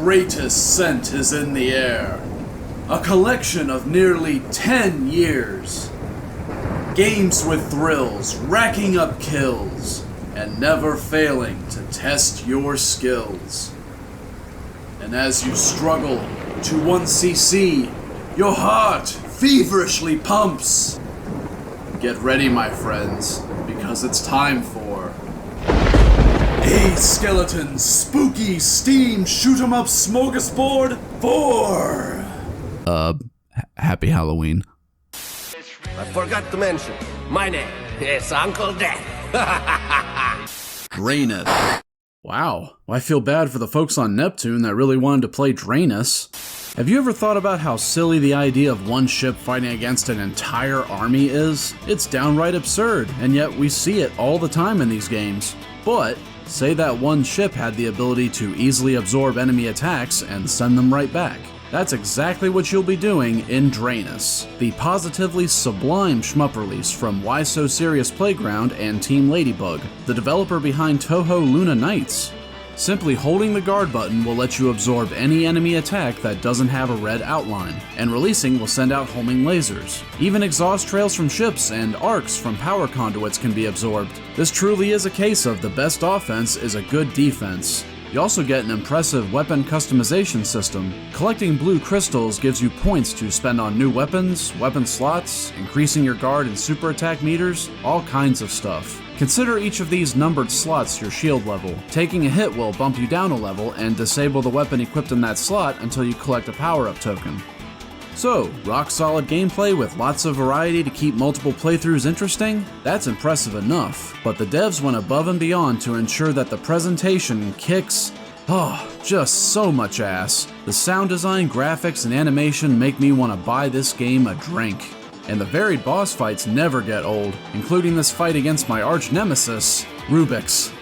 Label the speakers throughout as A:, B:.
A: greatest scent is in the air. A collection of nearly 10 years. Games with thrills, racking up kills, and never failing to test your skills. And as you struggle to 1cc, your heart feverishly pumps. Get ready, my friends, because it's time for a skeleton spooky steam shoot 'em up smorgasbord 4.
B: Happy Halloween.
C: I forgot to mention, my name is Uncle Death.
A: Drainus. Wow, I feel bad for the folks on Neptune that really wanted to play Drainus. Have you ever thought about how silly the idea of one ship fighting against an entire army is? It's downright absurd, and yet we see it all the time in these games. But say that one ship had the ability to easily absorb enemy attacks and send them right back. That's exactly what you'll be doing in Drainus, the positively sublime shmup release from Why So Serious Playground and Team Ladybug, the developer behind Toho Luna Nights. Simply holding the guard button will let you absorb any enemy attack that doesn't have a red outline, and releasing will send out homing lasers. Even exhaust trails from ships and arcs from power conduits can be absorbed. This truly is a case of the best offense is a good defense. You also get an impressive weapon customization system. Collecting blue crystals gives you points to spend on new weapons, weapon slots, increasing your guard and super attack meters, all kinds of stuff. Consider each of these numbered slots your shield level. Taking a hit will bump you down a level and disable the weapon equipped in that slot until you collect a power-up token. So, rock-solid gameplay with lots of variety to keep multiple playthroughs interesting? That's impressive enough, but the devs went above and beyond to ensure that the presentation kicks, just so much ass. The sound design, graphics, and animation make me want to buy this game a drink. And the varied boss fights never get old, including this fight against my arch nemesis, Rubik's.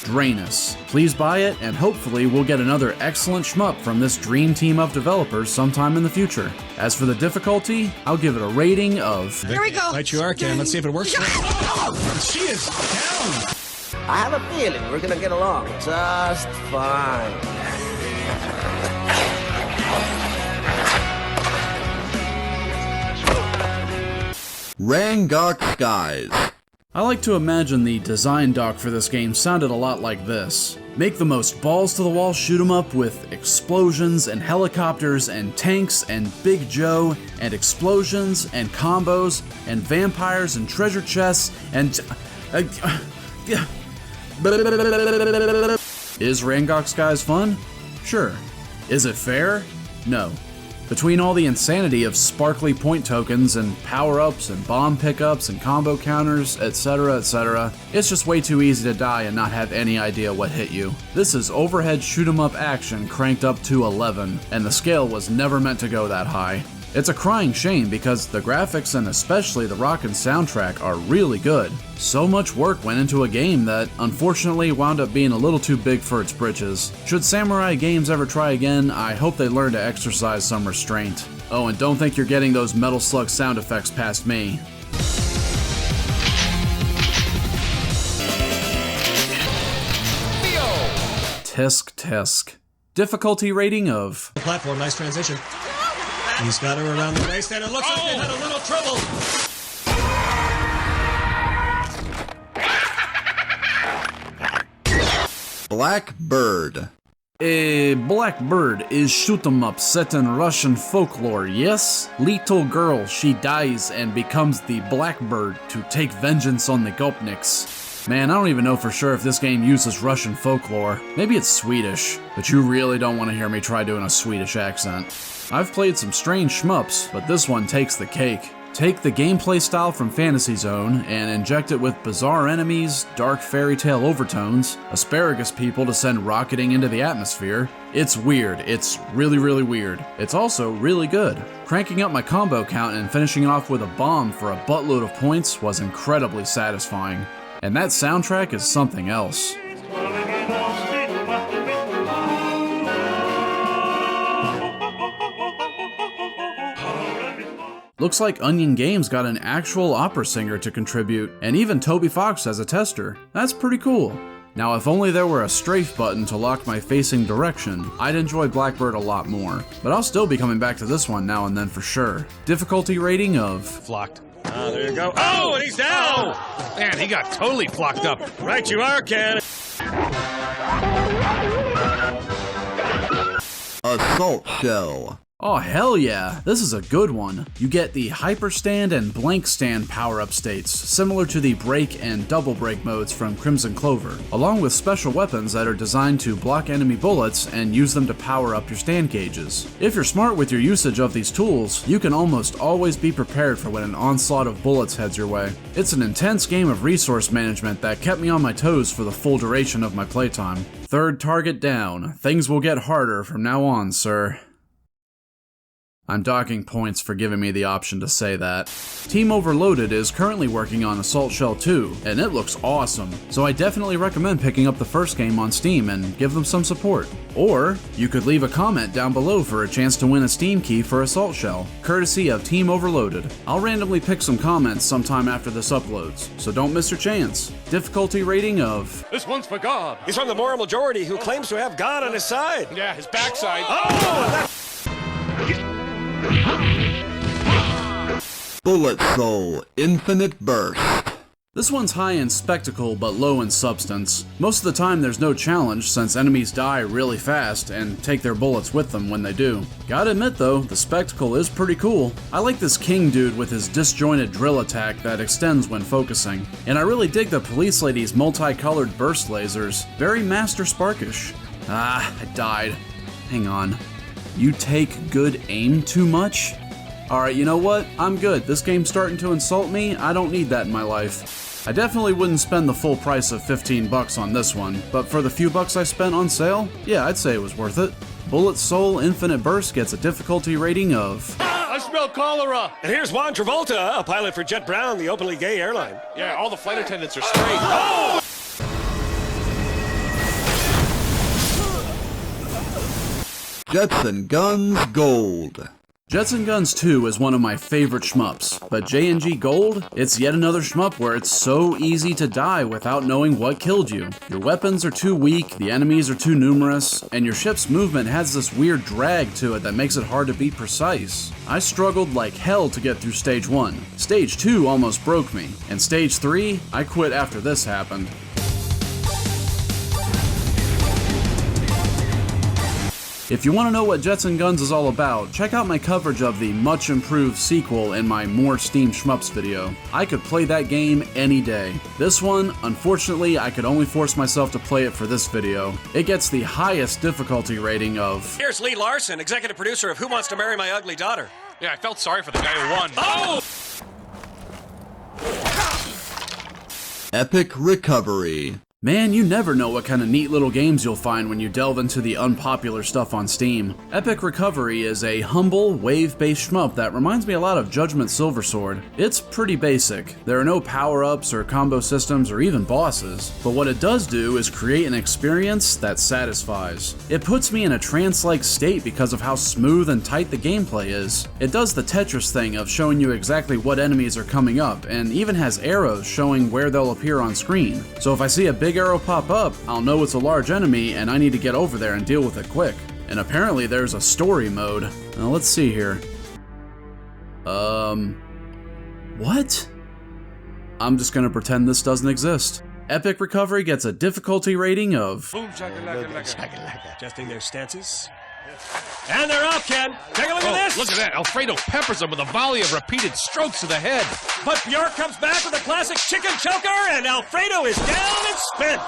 A: Drainus. Please buy it, and hopefully we'll get another excellent shmup from this dream team of developers sometime in the future. As for the difficulty, I'll give it a rating of...
D: Here we go!
E: Light you are, Cam. Let's see if it works. She is down!
C: I have a feeling we're gonna get along just fine.
B: Rangok Skies.
A: I like to imagine the design doc for this game sounded a lot like this. Make the most balls-to-the-wall shoot-em-up with explosions and helicopters and tanks and Big Joe and explosions and combos and vampires and treasure chests and... Is Rangok Skies fun? Sure. Is it fair? No. Between all the insanity of sparkly point tokens and power-ups and bomb pickups and combo counters, etc., it's just way too easy to die and not have any idea what hit you. This is overhead shoot-em-up action cranked up to 11, and the scale was never meant to go that high. It's a crying shame because the graphics and especially the rockin' soundtrack are really good. So much work went into a game that unfortunately wound up being a little too big for its britches. Should Samurai Games ever try again, I hope they learn to exercise some restraint. Oh, and don't think you're getting those Metal Slug sound effects past me. Tisk tisk. Difficulty rating of...
E: The platform, nice transition. He's got her around the waist, and it looks like they had a little trouble.
B: Blackbird.
A: A Blackbird is shoot 'em up set in Russian folklore, yes? Little girl, she dies and becomes the Blackbird to take vengeance on the Gopniks. Man, I don't even know for sure if this game uses Russian folklore. Maybe it's Swedish, but you really don't want to hear me try doing a Swedish accent. I've played some strange shmups, but this one takes the cake. Take the gameplay style from Fantasy Zone and inject it with bizarre enemies, dark fairy tale overtones, asparagus people to send rocketing into the atmosphere. It's weird. It's really, really weird. It's also really good. Cranking up my combo count and finishing it off with a bomb for a buttload of points was incredibly satisfying. And that soundtrack is something else. Looks like Onion Games got an actual opera singer to contribute, and even Toby Fox as a tester. That's pretty cool. Now, if only there were a strafe button to lock my facing direction, I'd enjoy Blackbird a lot more. But I'll still be coming back to this one now and then for sure. Difficulty rating of...
E: Flocked. Ah, there you go. Oh, and he's down!
D: Oh, man, he got totally flocked up.
E: Right you are, Ken.
B: Assault Shell.
A: Oh hell yeah, this is a good one. You get the Hyper Stand and Blank Stand power-up states, similar to the Break and Double Break modes from Crimson Clover, along with special weapons that are designed to block enemy bullets and use them to power up your stand gauges. If you're smart with your usage of these tools, you can almost always be prepared for when an onslaught of bullets heads your way. It's an intense game of resource management that kept me on my toes for the full duration of my playtime. Third target down. Things will get harder from now on, sir. I'm docking points for giving me the option to say that. Team Overloaded is currently working on Assault Shell 2, and it looks awesome, so I definitely recommend picking up the first game on Steam and give them some support. Or, you could leave a comment down below for a chance to win a Steam key for Assault Shell, courtesy of Team Overloaded. I'll randomly pick some comments sometime after this uploads, so don't miss your chance. Difficulty rating of...
D: This one's for God.
E: He's from the moral majority who claims to have God on his side.
D: Yeah, his backside.
E: Oh!
B: Bullet Soul Infinite Burst.
A: This one's high in spectacle but low in substance. Most of the time there's no challenge since enemies die really fast and take their bullets with them when they do. Gotta admit though, the spectacle is pretty cool. I like this king dude with his disjointed drill attack that extends when focusing. And I really dig the police lady's multicolored burst lasers. Very Master Sparkish. Ah, I died. Hang on. You take good aim too much? Alright, you know what? I'm good. This game's starting to insult me. I don't need that in my life. I definitely wouldn't spend the full price of 15 bucks on this one, but for the few bucks I spent on sale, yeah, I'd say it was worth it. Bullet Soul Infinite Burst gets a difficulty rating of...
D: I smell cholera.
E: And here's Juan Travolta, a pilot for Jet Brown, the openly gay airline.
D: Yeah, all the flight attendants are straight. Oh!
B: Jets and Guns Gold.
A: Jets and Guns 2 is one of my favorite shmups, but J&G Gold? It's yet another shmup where it's so easy to die without knowing what killed you. Your weapons are too weak, the enemies are too numerous, and your ship's movement has this weird drag to it that makes it hard to be precise. I struggled like hell to get through Stage 1. Stage 2 almost broke me, and Stage 3, I quit after this happened. If you want to know what Jets and Guns is all about, check out my coverage of the much improved sequel in my More Steam Shmups video. I could play that game any day. This one, unfortunately, I could only force myself to play it for this video. It gets the highest difficulty rating of...
E: Here's Lee Larson, executive producer of Who Wants to Marry My Ugly Daughter.
D: Yeah, I felt sorry for the guy who won.
E: Oh!
B: Epic Recovery.
A: Man, you never know what kind of neat little games you'll find when you delve into the unpopular stuff on Steam. Epic Recovery is a humble, wave-based shmup that reminds me a lot of Judgment Silversword. It's pretty basic. There are no power-ups or combo systems or even bosses, but what it does do is create an experience that satisfies. It puts me in a trance-like state because of how smooth and tight the gameplay is. It does the Tetris thing of showing you exactly what enemies are coming up, and even has arrows showing where they'll appear on screen. So if I see a big arrow pop up, I'll know it's a large enemy and I need to get over there and deal with it quick. And apparently there's a story mode. Now let's see here. What? I'm just gonna pretend this doesn't exist. Epic Recovery gets a difficulty rating of...
D: Boom, shakalaka.
E: Adjusting their stances. And they're off, Ken! Take a look at this!
D: Look at that. Alfredo peppers him with a volley of repeated strokes to the head.
E: But b.ark comes back with a classic chicken choker, and Alfredo is down and spent!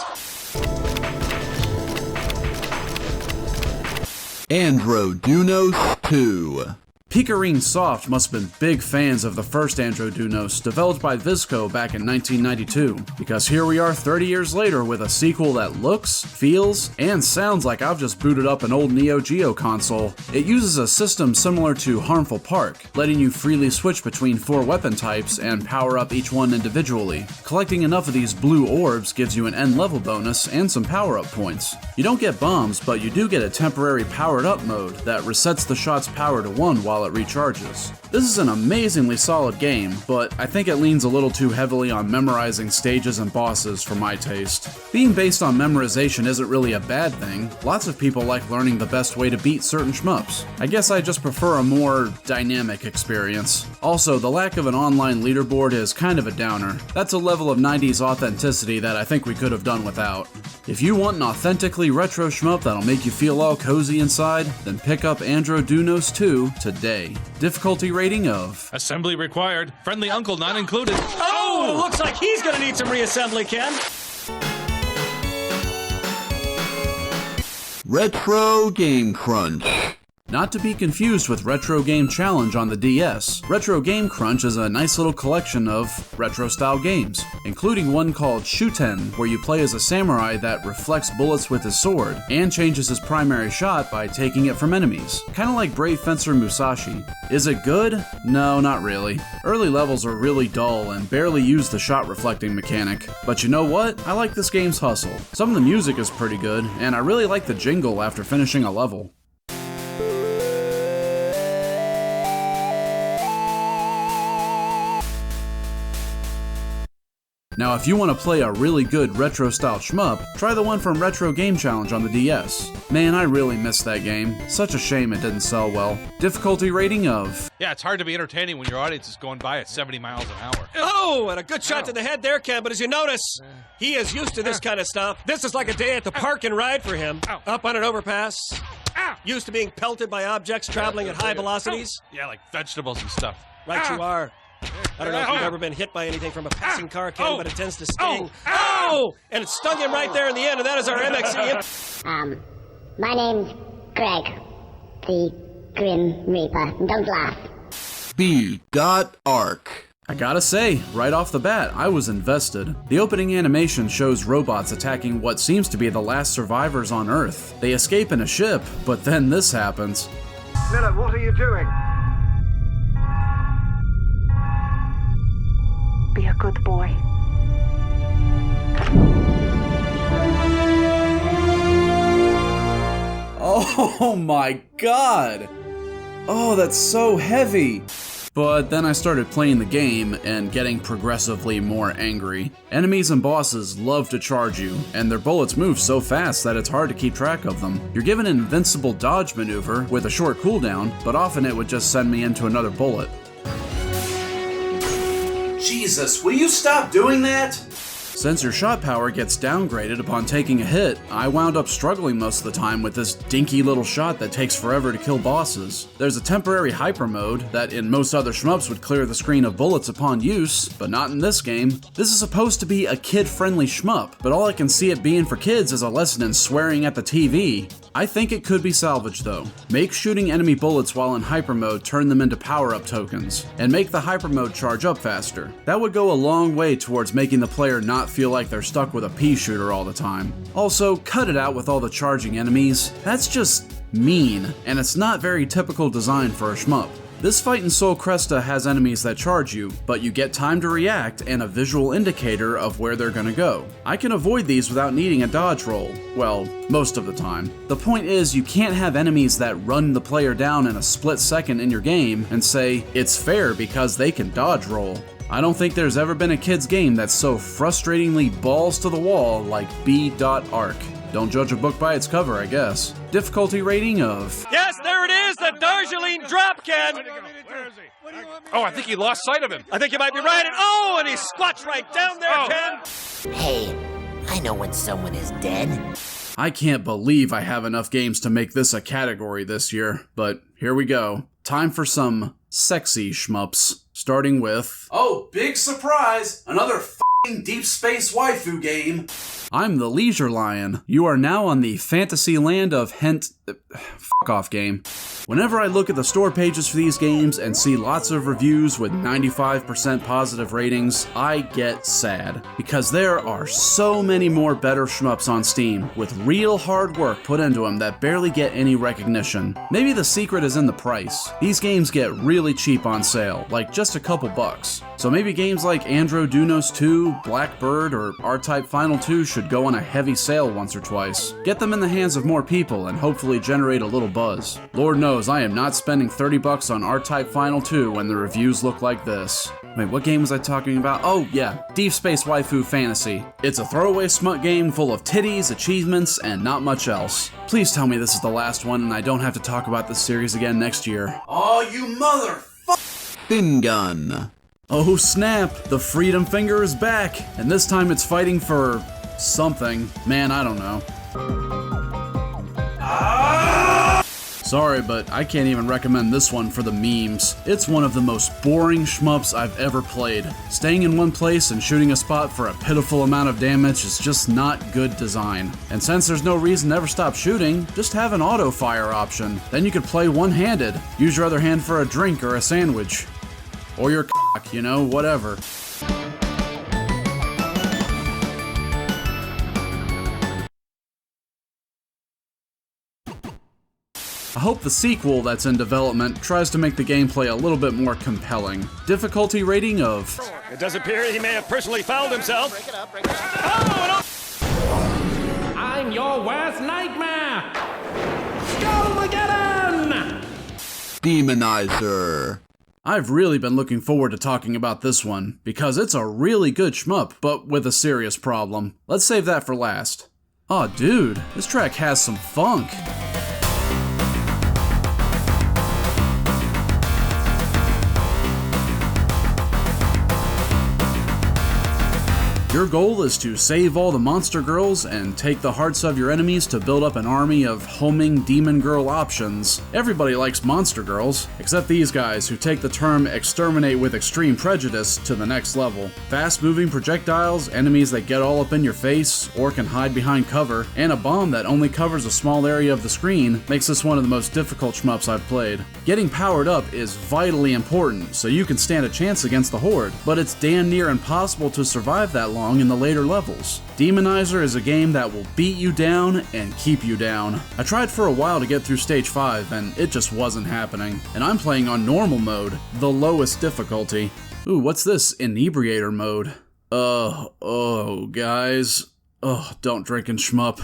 B: Androdunos 2.
A: Picarine Soft must have been big fans of the first Androdunos, developed by Visco back in 1992, because here we are 30 years later with a sequel that looks, feels, and sounds like I've just booted up an old Neo Geo console. It uses a system similar to Harmful Park, letting you freely switch between 4 weapon types and power up each one individually. Collecting enough of these blue orbs gives you an end level bonus and some power-up points. You don't get bombs, but you do get a temporary powered up mode that resets the shot's power to 1 while it recharges. This is an amazingly solid game, but I think it leans a little too heavily on memorizing stages and bosses for my taste. Being based on memorization isn't really a bad thing. Lots of people like learning the best way to beat certain shmups. I guess I just prefer a more dynamic experience. Also, the lack of an online leaderboard is kind of a downer. That's a level of 90s authenticity that I think we could have done without. If you want an authentically retro shmup that'll make you feel all cozy inside, then pick up Andro Dunos 2 today. Difficulty rating of...
D: Assembly required. Friendly uncle not included.
E: Oh, looks like he's gonna need some reassembly, Ken.
B: Retro Game Crunch.
A: Not to be confused with Retro Game Challenge on the DS. Retro Game Crunch is a nice little collection of retro-style games, including one called Shuten, where you play as a samurai that reflects bullets with his sword, and changes his primary shot by taking it from enemies. Kinda like Brave Fencer Musashi. Is it good? No, not really. Early levels are really dull and barely use the shot reflecting mechanic. But you know what? I like this game's hustle. Some of the music is pretty good, and I really like the jingle after finishing a level. Now if you want to play a really good retro-style shmup, try the one from Retro Game Challenge on the DS. Man, I really missed that game. Such a shame it didn't sell well. Difficulty rating of...
D: Yeah, it's hard to be entertaining when your audience is going by at 70 miles an hour.
E: Oh, and a good shot to the head there, Ken, but as you notice, he is used to this kind of stuff. This is like a day at the park and ride for him. Up on an overpass. Used to being pelted by objects traveling at high velocities.
D: Yeah, like vegetables and stuff.
E: Right you are. I don't know if you've ever been hit by anything from a passing car, Ken, but it tends to sting. Oh! And it stung him right there in the end, and that is our MXE.
F: My name's Greg, the Grim Reaper. Don't laugh.
B: b.ark.
A: I gotta say, right off the bat, I was invested. The opening animation shows robots attacking what seems to be the last survivors on Earth. They escape in a ship, but then this happens.
G: Miller, what are you doing? Be a good boy.
A: Oh my god! Oh, that's so heavy! But then I started playing the game and getting progressively more angry. Enemies and bosses love to charge you, and their bullets move so fast that it's hard to keep track of them. You're given an invincible dodge maneuver with a short cooldown, but often it would just send me into another bullet. Jesus, will you stop doing that? Since your shot power gets downgraded upon taking a hit, I wound up struggling most of the time with this dinky little shot that takes forever to kill bosses. There's a temporary hyper mode that in most other shmups would clear the screen of bullets upon use, but not in this game. This is supposed to be a kid-friendly shmup, but all I can see it being for kids is a lesson in swearing at the TV. I think it could be salvaged though. Make shooting enemy bullets while in hyper mode turn them into power-up tokens, and make the hyper mode charge up faster. That would go a long way towards making the player not feel like they're stuck with a pea shooter all the time. Also, cut it out with all the charging enemies. That's just mean, and it's not very typical design for a shmup. This fight in Sol Cresta has enemies that charge you, but you get time to react and a visual indicator of where they're gonna go. I can avoid these without needing a dodge roll. Well, most of the time. The point is, you can't have enemies that run the player down in a split second in your game and say, it's fair because they can dodge roll. I don't think there's ever been a kid's game that's so frustratingly balls to the wall like b.ark. Don't judge a book by its cover, I guess. Difficulty rating of...
E: Yes, there it is, the Darjeeling drop, Ken.
D: Oh, I think he lost sight of him.
E: I think you might be right. And he squats right down there, Ken.
H: Hey, I know when someone is dead.
A: I can't believe I have enough games to make this a category this year, but here we go. Time for some sexy shmups, starting with... Oh, big surprise! Another f***ing Deep Space waifu game! I'm the Leisure Lion. You are now on the fantasy land of fuck off game. Whenever I look at the store pages for these games and see lots of reviews with 95% positive ratings, I get sad. Because there are so many more better shmups on Steam, with real hard work put into them that barely get any recognition. Maybe the secret is in the price. These games get really cheap on sale, like just a couple bucks. So maybe games like Andro Dunos 2, Blackbird, or R-Type Final 2 should go on a heavy sale once or twice. Get them in the hands of more people and hopefully generate a little buzz. Lord knows I am not spending $30 on R-Type Final 2 when the reviews look like this. Wait, what game was I talking about? Oh yeah, Deep Space Waifu Fantasy. It's a throwaway smut game full of titties, achievements, and not much else. Please tell me this is the last one and I don't have to talk about this series again next year. Oh, you motherfucker!
B: Fin gun.
A: Oh snap, the Freedom Finger is back, and this time it's fighting for something. Man, I don't know. Sorry, but I can't even recommend this one for the memes. It's one of the most boring shmups I've ever played. Staying in one place and shooting a spot for a pitiful amount of damage is just not good design. And since there's no reason to ever stop shooting, just have an auto fire option. Then you could play one-handed. Use your other hand for a drink or a sandwich. Or your cock, you know, whatever. I hope the sequel that's in development tries to make the gameplay a little bit more compelling. Difficulty rating of...
E: It does appear he may have personally fouled himself.
I: I'm your worst nightmare! Skullmageddon!
B: Demonizer.
A: I've really been looking forward to talking about this one, because it's a really good shmup, but with a serious problem. Let's save that for last. Aw, dude, this track has some funk. Your goal is to save all the monster girls and take the hearts of your enemies to build up an army of homing demon girl options. Everybody likes monster girls, except these guys who take the term exterminate with extreme prejudice to the next level. Fast moving projectiles, enemies that get all up in your face or can hide behind cover, and a bomb that only covers a small area of the screen makes this one of the most difficult shmups I've played. Getting powered up is vitally important so you can stand a chance against the horde, but it's damn near impossible to survive that long in the later levels. Demonizer is a game that will beat you down and keep you down. I tried for a while to get through stage 5 and it just wasn't happening. And I'm playing on normal mode, the lowest difficulty. Ooh, what's this? Inebriator mode. Guys. Don't drink and shmup.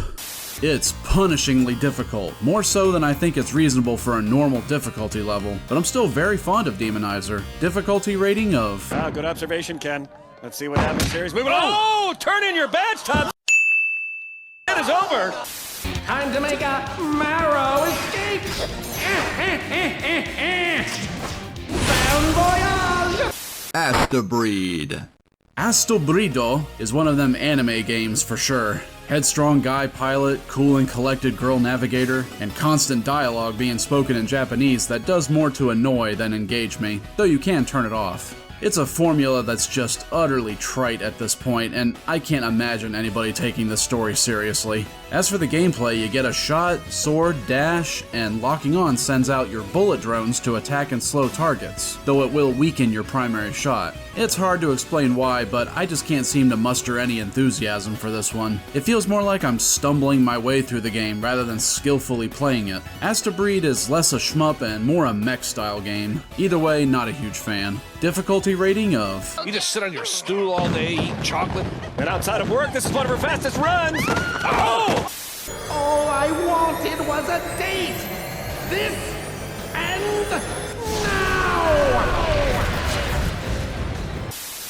A: It's punishingly difficult, more so than I think it's reasonable for a normal difficulty level, but I'm still very fond of Demonizer. Difficulty rating of...
E: Good observation, Ken. Let's see what happens here. He's moving on. Oh, turn in your badge, Tom. It is over.
I: Time to make a marrow escape! Bon voyage!
B: Astabreed.
A: Astabreedo is one of them anime games for sure. Headstrong guy pilot, cool and collected girl navigator, and constant dialogue being spoken in Japanese that does more to annoy than engage me, though you can turn it off. It's a formula that's just utterly trite at this point, and I can't imagine anybody taking this story seriously. As for the gameplay, you get a shot, sword, dash, and locking on sends out your bullet drones to attack and slow targets, though it will weaken your primary shot. It's hard to explain why, but I just can't seem to muster any enthusiasm for this one. It feels more like I'm stumbling my way through the game rather than skillfully playing it. Astabreed is less a shmup and more a mech-style game. Either way, not a huge fan. Difficulty rating of...
D: You just sit on your stool all day, eat chocolate.
E: And outside of work, this is one of her fastest runs. Oh!
I: All I wanted was a date! This ends now!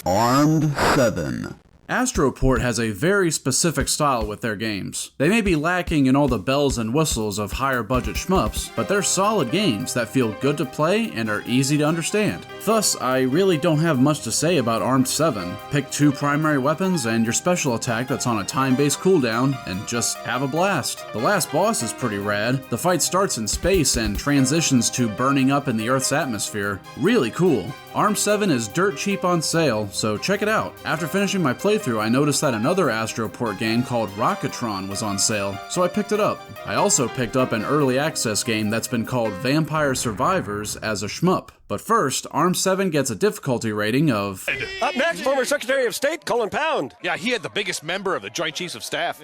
B: Armed 7.
A: Astroport has a very specific style with their games. They may be lacking in all the bells and whistles of higher budget shmups, but they're solid games that feel good to play and are easy to understand. Thus, I really don't have much to say about Armed 7. Pick 2 primary weapons and your special attack that's on a time-based cooldown, and just have a blast. The last boss is pretty rad. The fight starts in space and transitions to burning up in the Earth's atmosphere. Really cool. Armed 7 is dirt cheap on sale, so check it out. After finishing my playthrough, I noticed that another Astroport game called Rocketron was on sale, so I picked it up. I also picked up an early access game that's been called Vampire Survivors as a shmup. But first, Armed 7 gets a difficulty rating of...
E: Up next, former Secretary of State Colin Pound.
D: Yeah, he had the biggest member of the Joint Chiefs of Staff.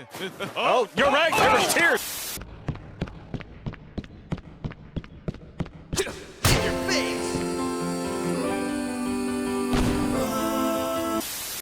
E: Oh, you're right. There was tears.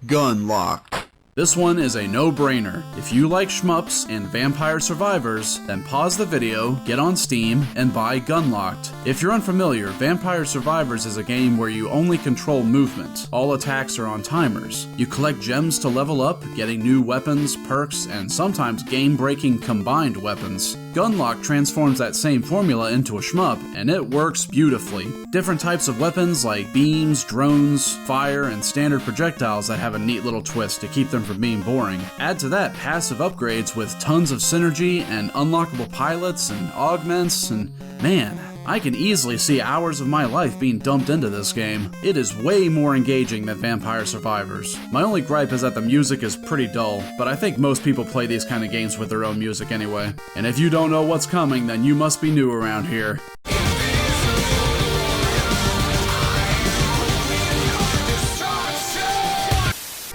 B: Gunlocked.
A: This one is a no-brainer. If you like shmups and Vampire Survivors, then pause the video, get on Steam, and buy Gunlocked. If you're unfamiliar, Vampire Survivors is a game where you only control movement. All attacks are on timers. You collect gems to level up, getting new weapons, perks, and sometimes game-breaking combined weapons. Gunlocked transforms that same formula into a shmup, and it works beautifully. Different types of weapons like beams, drones, fire, and standard projectiles that have a neat little twist to keep them from being boring. Add to that passive upgrades with tons of synergy and unlockable pilots and augments, and man, I can easily see hours of my life being dumped into this game. It is way more engaging than Vampire Survivors. My only gripe is that the music is pretty dull, but I think most people play these kind of games with their own music anyway. And if you don't know what's coming, then you must be new around here.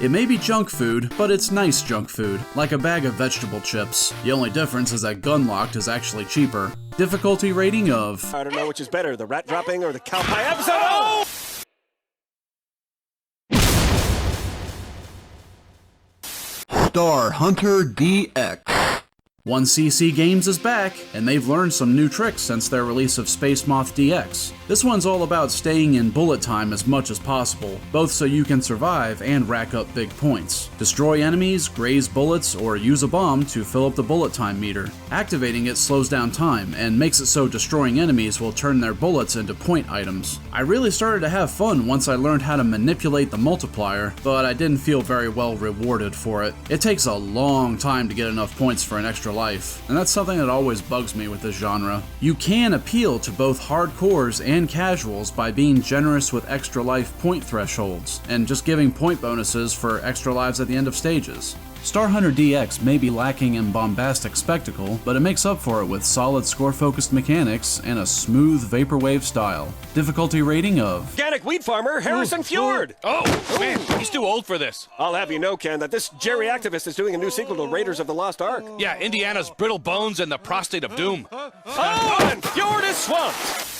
A: It may be junk food, but it's nice junk food, like a bag of vegetable chips. The only difference is that Gunlocked is actually cheaper. Difficulty rating of...
E: I don't know which is better, the rat dropping or the cow pie episode. Oh!
B: Star Hunter DX.
A: 1cc Games is back, and they've learned some new tricks since their release of Space Moth DX. This one's all about staying in bullet time as much as possible, both so you can survive and rack up big points. Destroy enemies, graze bullets, or use a bomb to fill up the bullet time meter. Activating it slows down time, and makes it so destroying enemies will turn their bullets into point items. I really started to have fun once I learned how to manipulate the multiplier, but I didn't feel very well rewarded for it. It takes a long time to get enough points for an extra life, and that's something that always bugs me with this genre. You can appeal to both hardcores and casuals by being generous with extra life point thresholds, and just giving point bonuses for extra lives at the end of stages. Star Hunter DX may be lacking in bombastic spectacle, but it makes up for it with solid score-focused mechanics and a smooth vaporwave style. Difficulty rating of...
E: Organic wheat farmer Harrison Fjord!
D: Oh, man, he's too old for this.
E: I'll have you know, Ken, that this Jerry activist is doing a new sequel to Raiders of the Lost Ark.
D: Yeah, Indiana's Brittle Bones and the Prostate of Doom.
E: Oh, and Fjord is swamped!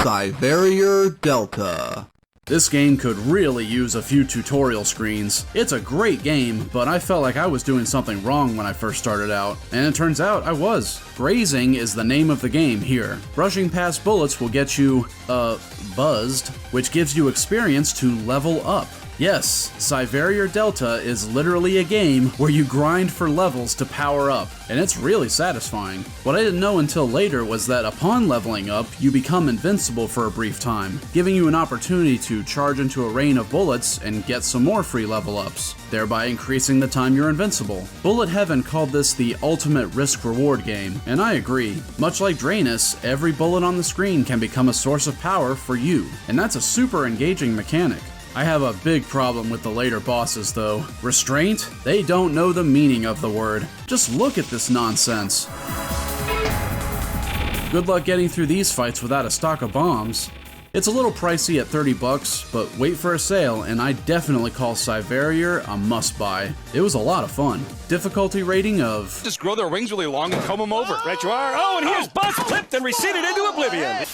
B: Cyverior Delta.
A: This game could really use a few tutorial screens. It's a great game, but I felt like I was doing something wrong when I first started out, and it turns out I was. Grazing is the name of the game here. Brushing past bullets will get you, buzzed, which gives you experience to level up. Yes, Cyverior Delta is literally a game where you grind for levels to power up, and it's really satisfying. What I didn't know until later was that upon leveling up, you become invincible for a brief time, giving you an opportunity to charge into a rain of bullets and get some more free level ups, thereby increasing the time you're invincible. Bullet Heaven called this the ultimate risk-reward game, and I agree. Much like Draenus, every bullet on the screen can become a source of power for you, and that's a super engaging mechanic. I have a big problem with the later bosses though. Restraint? They don't know the meaning of the word. Just look at this nonsense. Good luck getting through these fights without a stock of bombs. It's a little pricey at $30, but wait for a sale, and I definitely call Cyverior a must-buy. It was a lot of fun. Difficulty rating of...
D: Just grow their wings really long and comb them over.
E: Right you are. Oh, and here's Buzz clipped and receded into oblivion.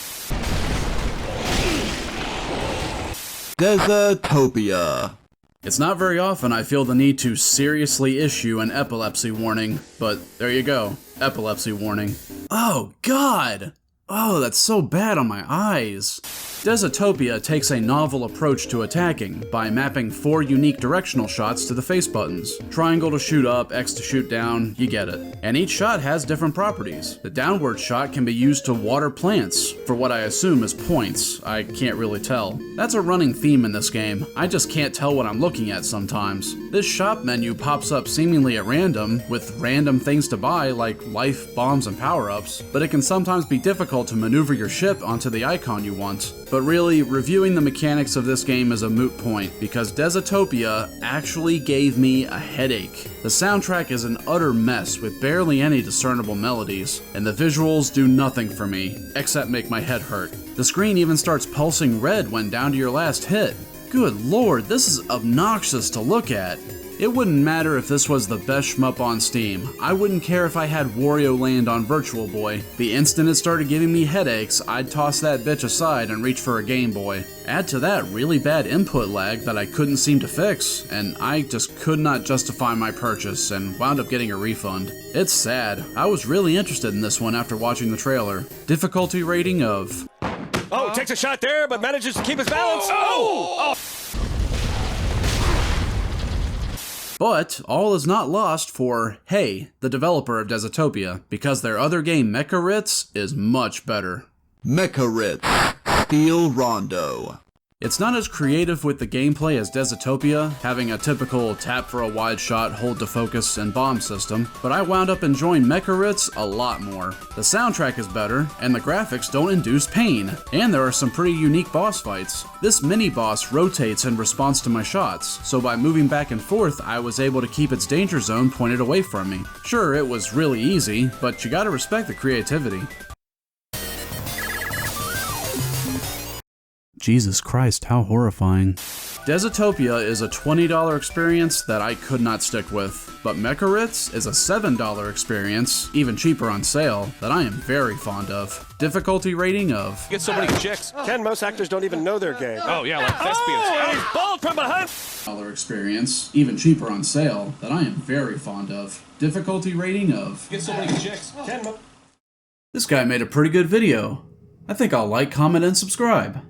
B: Desatopia.
A: It's not very often I feel the need to seriously issue an epilepsy warning, but there you go. Epilepsy warning. Oh, God! Oh, that's so bad on my eyes. Desatopia takes a novel approach to attacking by mapping 4 unique directional shots to the face buttons. Triangle to shoot up, X to shoot down, you get it. And each shot has different properties. The downward shot can be used to water plants, for what I assume is points. I can't really tell. That's a running theme in this game. I just can't tell what I'm looking at sometimes. This shop menu pops up seemingly at random, with random things to buy like life, bombs, and power-ups, but it can sometimes be difficult to maneuver your ship onto the icon you want. But really, reviewing the mechanics of this game is a moot point, because Desatopia actually gave me a headache. The soundtrack is an utter mess with barely any discernible melodies, and the visuals do nothing for me, except make my head hurt. The screen even starts pulsing red when down to your last hit. Good lord, this is obnoxious to look at. It wouldn't matter if this was the best shmup on Steam. I wouldn't care if I had Wario Land on Virtual Boy. The instant it started giving me headaches, I'd toss that bitch aside and reach for a Game Boy. Add to that really bad input lag that I couldn't seem to fix, and I just could not justify my purchase and wound up getting a refund. It's sad. I was really interested in this one after watching the trailer. Difficulty rating of...
E: Oh, takes a shot there, but manages to keep his balance. Oh!
A: But all is not lost for, hey, the developer of Desitopia, because their other game, Mecha Ritz, is much better.
B: Mecha Ritz, Steel Rondo.
A: It's not as creative with the gameplay as Desitopia, having a typical tap for a wide shot, hold to focus, and bomb system, but I wound up enjoying Mecha Ritz a lot more. The soundtrack is better, and the graphics don't induce pain, and there are some pretty unique boss fights. This mini-boss rotates in response to my shots, so by moving back and forth, I was able to keep its danger zone pointed away from me. Sure, it was really easy, but you gotta respect the creativity. Jesus Christ, how horrifying. Desitopia is a $20 experience that I could not stick with, but Mecha Ritz is a $7 experience, even cheaper on sale, that I am very fond of. Difficulty rating of...
D: Get so many chicks.
E: Ken, most actors don't even know their game.
D: Oh, yeah, like thespians.
E: Oh, and he's balled from behind!
A: $7 experience, even cheaper on sale, that I am very fond of. Difficulty rating of...
D: Get so many chicks.
E: Ken,
A: This guy made a pretty good video. I think I'll like, comment, and subscribe.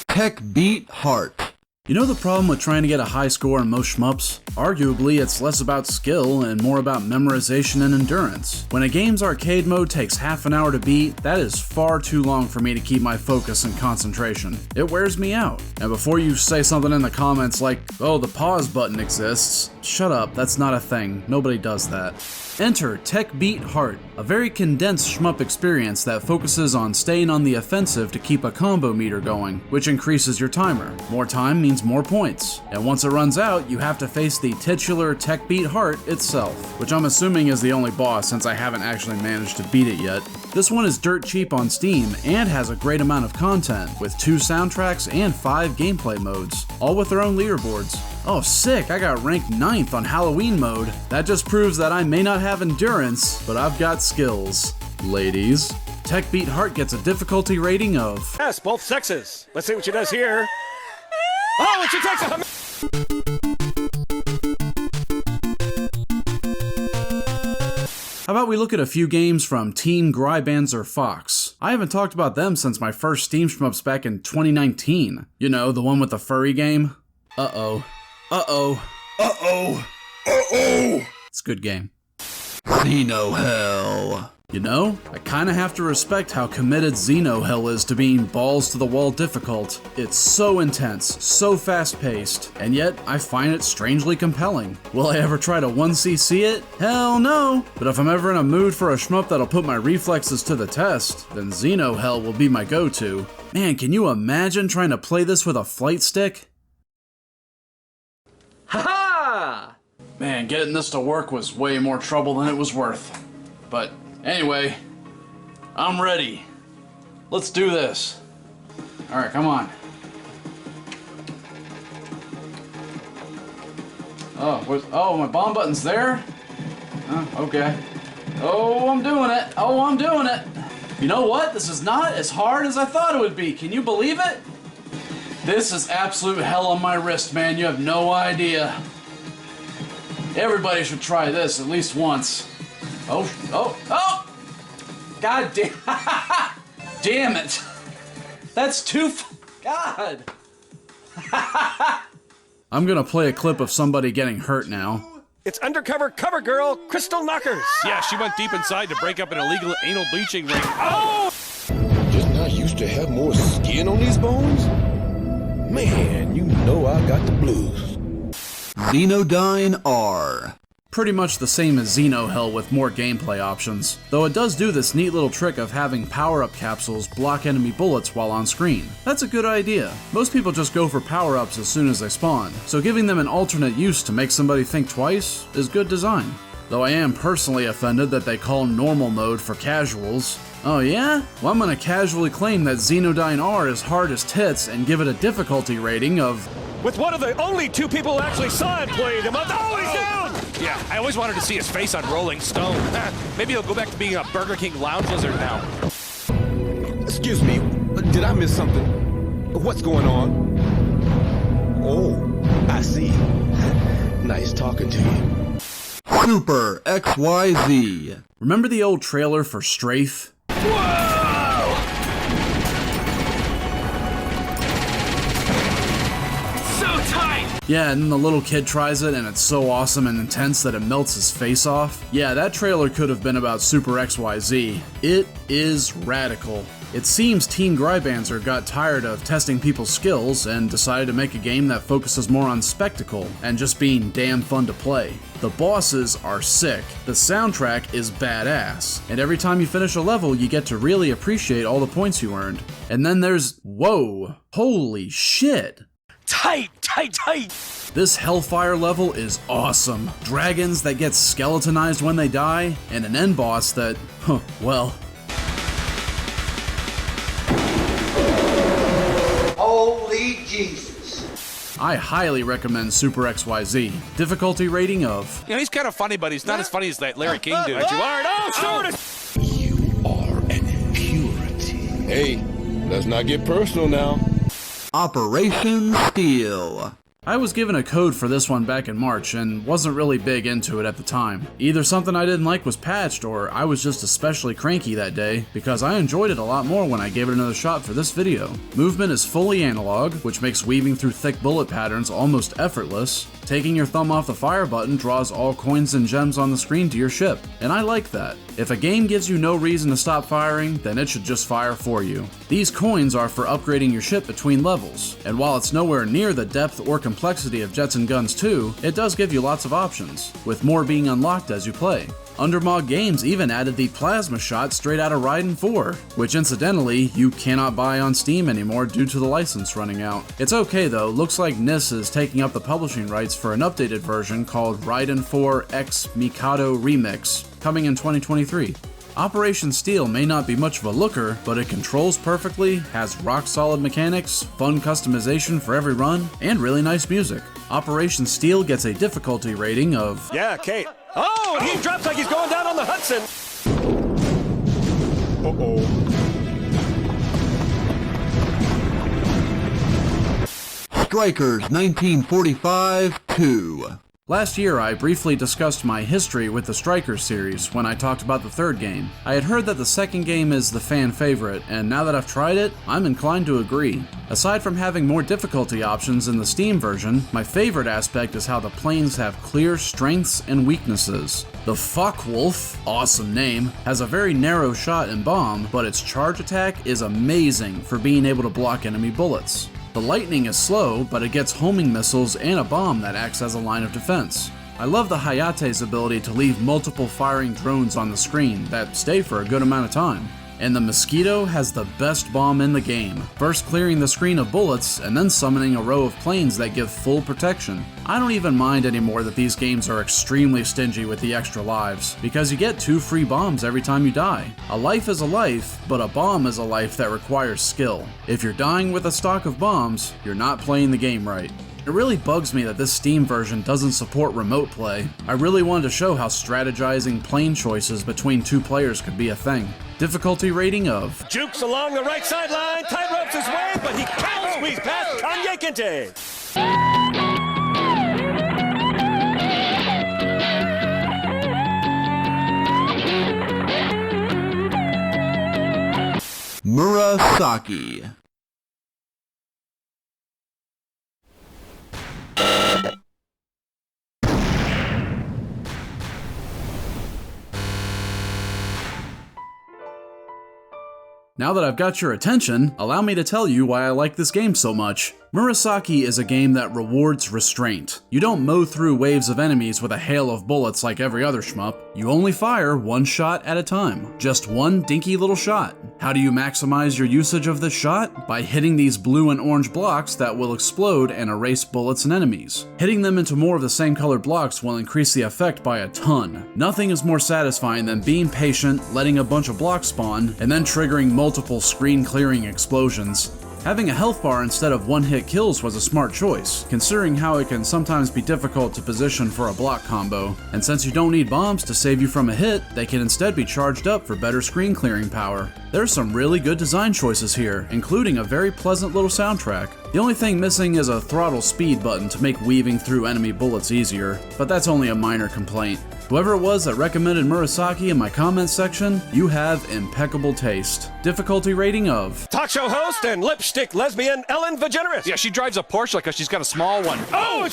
B: Tech Beat Heart.
A: You know the problem with trying to get a high score in most shmups? Arguably, it's less about skill and more about memorization and endurance. When a game's arcade mode takes half an hour to beat, that is far too long for me to keep my focus and concentration. It wears me out. And before you say something in the comments like, oh, the pause button exists, shut up, that's not a thing. Nobody does that. Enter Tech Beat Heart, a very condensed shmup experience that focuses on staying on the offensive to keep a combo meter going, which increases your timer. More time means more points, and once it runs out, you have to face the titular Tech Beat Heart itself, which I'm assuming is the only boss since I haven't actually managed to beat it yet. This one is dirt cheap on Steam and has a great amount of content, with 2 soundtracks and 5 gameplay modes, all with their own leaderboards. Oh sick, I got ranked 9th on Halloween mode. That just proves that I may not have endurance, but I've got skills. Ladies. Tech Beat Heart gets a difficulty rating of...
E: yes, both sexes. Let's see what she does here. Oh, and she takes a...
A: How about we look at a few games from Team Grybanzer Fox? I haven't talked about them since my first Steam shmups back in 2019. You know, the one with the furry game? Uh-oh. Uh-oh. Uh-oh. Uh-oh. It's a good game.
B: Xeno Hell.
A: You know, I kinda have to respect how committed Xeno Hell is to being balls to the wall difficult. It's so intense, so fast paced, and yet I find it strangely compelling. Will I ever try to 1cc it? Hell no! But if I'm ever in a mood for a shmup that'll put my reflexes to the test, then Xeno Hell will be my go-to. Man, can you imagine trying to play this with a flight stick?
I: Ha-ha!
A: Man, getting this to work was way more trouble than it was worth. But anyway, I'm ready. Let's do this. Alright, come on. Oh, my bomb button's there? Okay. Oh, I'm doing it. Oh, I'm doing it. You know what? This is not as hard as I thought it would be. Can you believe it? This is absolute hell on my wrist, man. You have no idea. Everybody should try this at least once. Oh! God damn. Damn it. That's too God. I'm gonna play a clip of somebody getting hurt now.
E: It's undercover cover girl, Crystal Knockers.
D: Yeah, she went deep inside to break up an illegal anal bleaching ring. Oh!
J: Just not used to have more skin on these bones? Man, you know I got the blues.
B: Xenodyne R.
A: Pretty much the same as Xeno Hell with more gameplay options, though it does do this neat little trick of having power-up capsules block enemy bullets while on screen. That's a good idea. Most people just go for power-ups as soon as they spawn, so giving them an alternate use to make somebody think twice is good design. Though I am personally offended that they call normal mode for casuals. Oh yeah? Well, I'm gonna casually claim that Xenodyne R is hard as tits and give it a difficulty rating of...
E: With one of the only two people who actually saw it play the month. Oh, he's down!
D: Yeah, I always wanted to see his face on Rolling Stone. Maybe he'll go back to being a Burger King lounge lizard now.
J: Excuse me, did I miss something? What's going on? Oh, I see. Nice talking to you.
B: Super XYZ.
A: Remember the old trailer for Strafe? Yeah, and then the little kid tries it and it's so awesome and intense that it melts his face off. Yeah, that trailer could have been about Super XYZ. It is radical. It seems Team Grybanzer got tired of testing people's skills and decided to make a game that focuses more on spectacle and just being damn fun to play. The bosses are sick, the soundtrack is badass, and every time you finish a level you get to really appreciate all the points you earned. And then there's... whoa, holy shit!
E: Tight, tight, tight!
A: This Hellfire level is awesome. Dragons that get skeletonized when they die, and an end boss that, well...
K: Holy Jesus.
A: I highly recommend Super XYZ. Difficulty rating of...
D: You know, he's kind of funny, but he's not as funny as that Larry King dude.
E: But you are. Oh, sure.
J: You are an impurity. Hey, let's not get personal now.
B: Operation Steel.
A: I was given a code for this one back in March and wasn't really big into it at the time. Either something I didn't like was patched or I was just especially cranky that day because I enjoyed it a lot more when I gave it another shot for this video. Movement is fully analog, which makes weaving through thick bullet patterns almost effortless. Taking your thumb off the fire button draws all coins and gems on the screen to your ship, and I like that. If a game gives you no reason to stop firing, then it should just fire for you. These coins are for upgrading your ship between levels, and while it's nowhere near the depth or complexity of Jets and Guns 2, it does give you lots of options, with more being unlocked as you play. Undermog Games even added the plasma shot straight out of Raiden 4, which incidentally, you cannot buy on Steam anymore due to the license running out. It's okay though, looks like NIS is taking up the publishing rights for an updated version called Raiden 4 X Mikado Remix, coming in 2023. Operation Steel may not be much of a looker, but it controls perfectly, has rock-solid mechanics, fun customization for every run, and really nice music. Operation Steel gets a difficulty rating of...
E: Yeah, Kate. Oh, and he drops like he's going down on the Hudson.
J: Uh-oh.
B: Strikers 1945-2.
A: Last year, I briefly discussed my history with the Strikers series when I talked about the third game. I had heard that the second game is the fan favorite, and now that I've tried it, I'm inclined to agree. Aside from having more difficulty options in the Steam version, my favorite aspect is how the planes have clear strengths and weaknesses. The Focke-Wulf, awesome name, has a very narrow shot and bomb, but its charge attack is amazing for being able to block enemy bullets. The lightning is slow, but it gets homing missiles and a bomb that acts as a line of defense. I love the Hayate's ability to leave multiple firing drones on the screen that stay for a good amount of time. And the Mosquito has the best bomb in the game, first clearing the screen of bullets and then summoning a row of planes that give full protection. I don't even mind anymore that these games are extremely stingy with the extra lives, because you get 2 free bombs every time you die. A life is a life, but a bomb is a life that requires skill. If you're dying with a stock of bombs, you're not playing the game right. It really bugs me that this Steam version doesn't support remote play. I really wanted to show how strategizing plane choices between 2 players could be a thing. Difficulty rating of...
E: Jukes along the right sideline, tight ropes his way, but he can't squeeze past Kanye Kinte.
B: Murasaki.
A: Now that I've got your attention, allow me to tell you why I like this game so much. Murasaki is a game that rewards restraint. You don't mow through waves of enemies with a hail of bullets like every other shmup. You only fire one shot at a time. Just one dinky little shot. How do you maximize your usage of this shot? By hitting these blue and orange blocks that will explode and erase bullets and enemies. Hitting them into more of the same colored blocks will increase the effect by a ton. Nothing is more satisfying than being patient, letting a bunch of blocks spawn, and then triggering multiple screen-clearing explosions. Having a health bar instead of one-hit kills was a smart choice, considering how it can sometimes be difficult to position for a block combo, and since you don't need bombs to save you from a hit, they can instead be charged up for better screen clearing power. There's some really good design choices here, including a very pleasant little soundtrack. The only thing missing is a throttle speed button to make weaving through enemy bullets easier, but that's only a minor complaint. Whoever it was that recommended Murasaki in my comments section, you have impeccable taste. Difficulty rating of...
E: Talk show host and lipstick lesbian Ellen DeGeneres.
D: Yeah, she drives a Porsche because she's got a small one. Oh!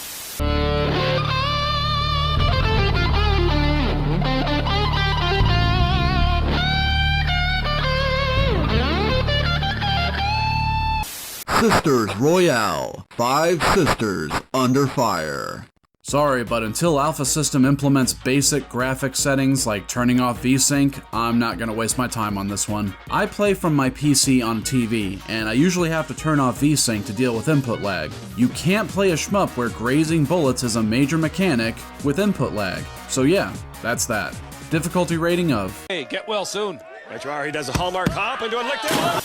B: Sisters Royale. 5 sisters under fire.
A: Sorry, but until Alpha System implements basic graphic settings like turning off VSync, I'm not gonna waste my time on this one. I play from my PC on TV, and I usually have to turn off VSync to deal with input lag. You can't play a shmup where grazing bullets is a major mechanic with input lag. So yeah, that's that. Difficulty rating of...
D: Hey, get well soon.
E: He does a hallmark hop into a licked him.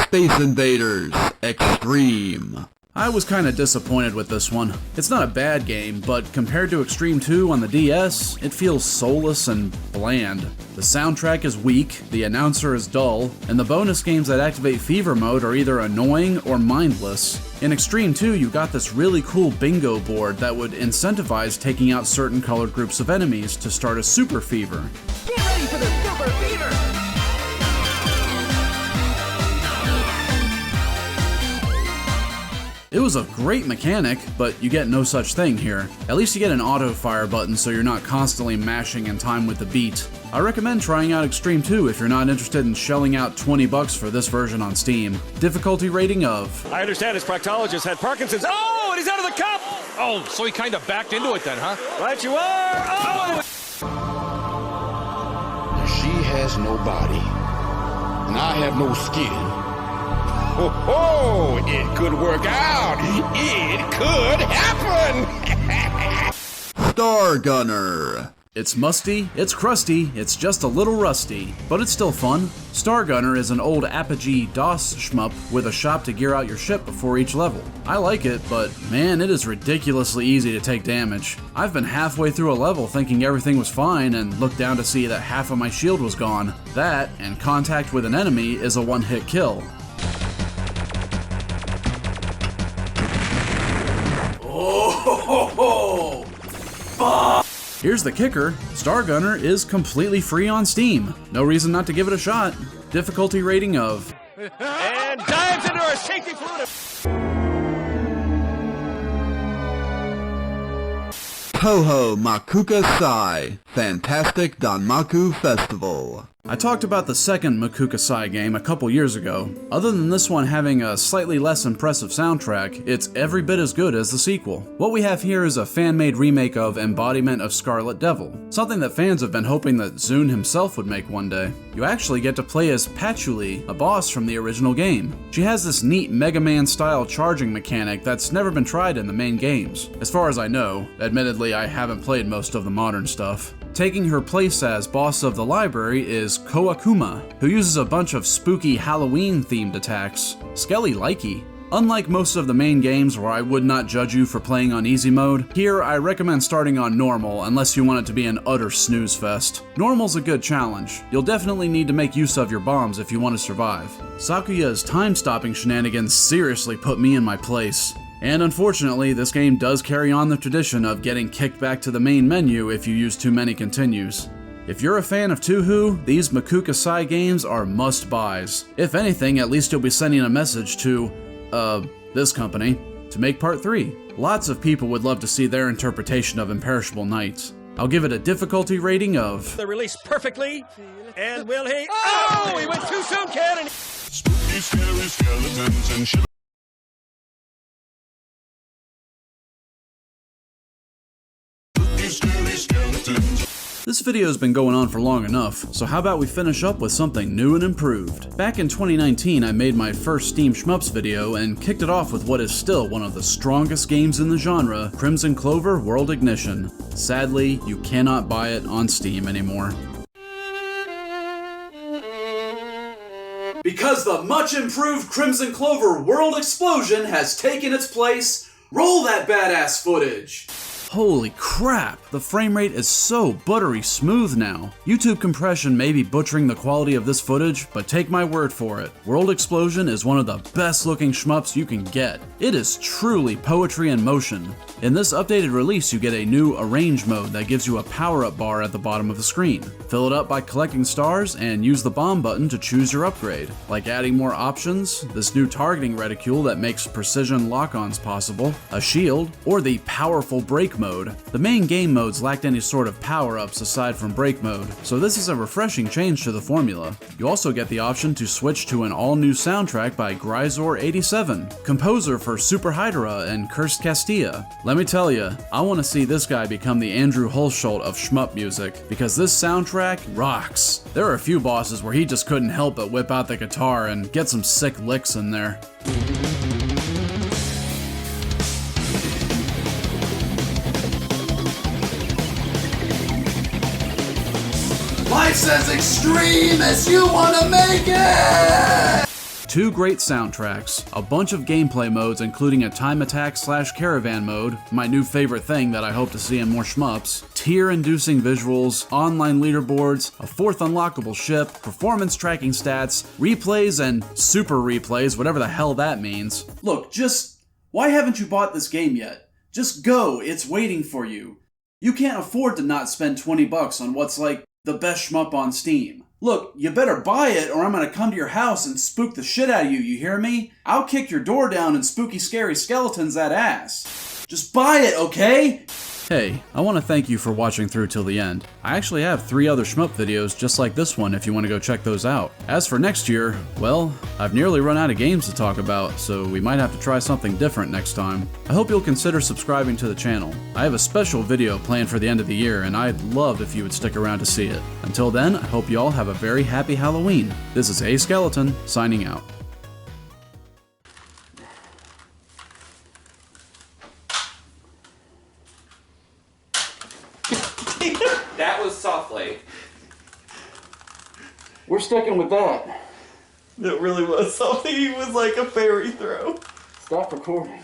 B: Space Invaders Extreme.
A: I was kinda disappointed with this one. It's not a bad game, but compared to Extreme 2 on the DS, it feels soulless and bland. The soundtrack is weak, the announcer is dull, and the bonus games that activate Fever Mode are either annoying or mindless. In Extreme 2, you got this really cool bingo board that would incentivize taking out certain colored groups of enemies to start a Super Fever.
I: Get ready for the Super Fever!
A: It was a great mechanic, but you get no such thing here. At least you get an auto fire button so you're not constantly mashing in time with the beat. I recommend trying out Extreme 2 if you're not interested in shelling out $20 for this version on Steam. Difficulty rating of...
E: I understand his proctologist had Parkinson's. Oh, and he's out of the cup!
D: Oh, so he kind of backed into it then, huh?
E: Right you are! Oh!
J: She has no body, and I have no skin. Oh, it could work out. It could happen.
B: Star Gunner.
A: It's musty, it's crusty, it's just a little rusty, but it's still fun. Star Gunner is an old Apogee DOS shmup with a shop to gear out your ship before each level. I like it, but man, it is ridiculously easy to take damage. I've been halfway through a level thinking everything was fine and looked down to see that half of my shield was gone. That, and contact with an enemy, is a one-hit kill. Oh, fuck! Here's the kicker, Star Gunner is completely free on Steam. No reason not to give it a shot. Difficulty rating of...
E: And dives into our safety fluid.
B: Toho Makuka Sai Fantastic Danmaku Festival.
A: I talked about the second Makuka Sai game a couple years ago. Other than this one having a slightly less impressive soundtrack, it's every bit as good as the sequel. What we have here is a fan-made remake of Embodiment of Scarlet Devil, something that fans have been hoping that Zune himself would make one day. You actually get to play as Patchouli, a boss from the original game. She has this neat Mega Man-style charging mechanic that's never been tried in the main games. As far as I know, admittedly I haven't played most of the modern stuff. Taking her place as boss of the library is Koakuma, who uses a bunch of spooky Halloween-themed attacks. Skelly-likey. Unlike most of the main games where I would not judge you for playing on easy mode, here I recommend starting on normal unless you want it to be an utter snooze fest. Normal's a good challenge. You'll definitely need to make use of your bombs if you want to survive. Sakuya's time-stopping shenanigans seriously put me in my place. And unfortunately, this game does carry on the tradition of getting kicked back to the main menu if you use too many continues. If you're a fan of Touhou, these Makuka Sai games are must-buys. If anything, at least you'll be sending a message to, this company, to make part 3. Lots of people would love to see their interpretation of Imperishable Nights. I'll give it a difficulty rating of...
E: The release perfectly, and will he... Oh! He went too soon, kid! And...
J: Spooky, scary skeletons and shit. Spooky, scary skeletons.
A: This video has been going on for long enough, so how about we finish up with something new and improved. Back in 2019, I made my first Steam Shmups video and kicked it off with what is still one of the strongest games in the genre, Crimson Clover World Ignition. Sadly, you cannot buy it on Steam anymore. Because the much improved Crimson Clover World Explosion has taken its place, roll that badass footage! Holy crap, the frame rate is so buttery smooth now. YouTube compression may be butchering the quality of this footage, but take my word for it. World Explosion is one of the best looking shmups you can get. It is truly poetry in motion. In this updated release, you get a new Arrange mode that gives you a power-up bar at the bottom of the screen. Fill it up by collecting stars and use the bomb button to choose your upgrade. Like adding more options, this new targeting reticule that makes precision lock-ons possible, a shield, or the powerful break mode. The main game modes lacked any sort of power-ups aside from break mode, so this is a refreshing change to the formula. You also get the option to switch to an all-new soundtrack by Gryzor87, composer for Super Hydra and Cursed Castilla. Let me tell you, I want to see this guy become the Andrew Hulshult of shmup music, because this soundtrack rocks. There are a few bosses where he just couldn't help but whip out the guitar and get some sick licks in there. Life's as extreme as you want to make it! Two great soundtracks, a bunch of gameplay modes including a time attack / caravan mode, my new favorite thing that I hope to see in more shmups, tear-inducing visuals, online leaderboards, a fourth unlockable ship, performance tracking stats, replays and super replays, whatever the hell that means. Look, why haven't you bought this game yet? Just go, it's waiting for you. You can't afford to not spend $20 on what's like the best shmup on Steam. Look, you better buy it or I'm gonna come to your house and spook the shit out of you, you hear me? I'll kick your door down and spooky scary skeletons that ass. Just buy it, okay? Hey, I want to thank you for watching through till the end. I actually have 3 other shmup videos just like this one if you want to go check those out. As for next year, well, I've nearly run out of games to talk about, so we might have to try something different next time. I hope you'll consider subscribing to the channel. I have a special video planned for the end of the year, and I'd love if you would stick around to see it. Until then, I hope you all have a very happy Halloween. This is A Skeleton, signing out.
L: That was softly.
A: We're sticking with that.
M: That really was something. He was like a fairy throw.
A: Stop recording.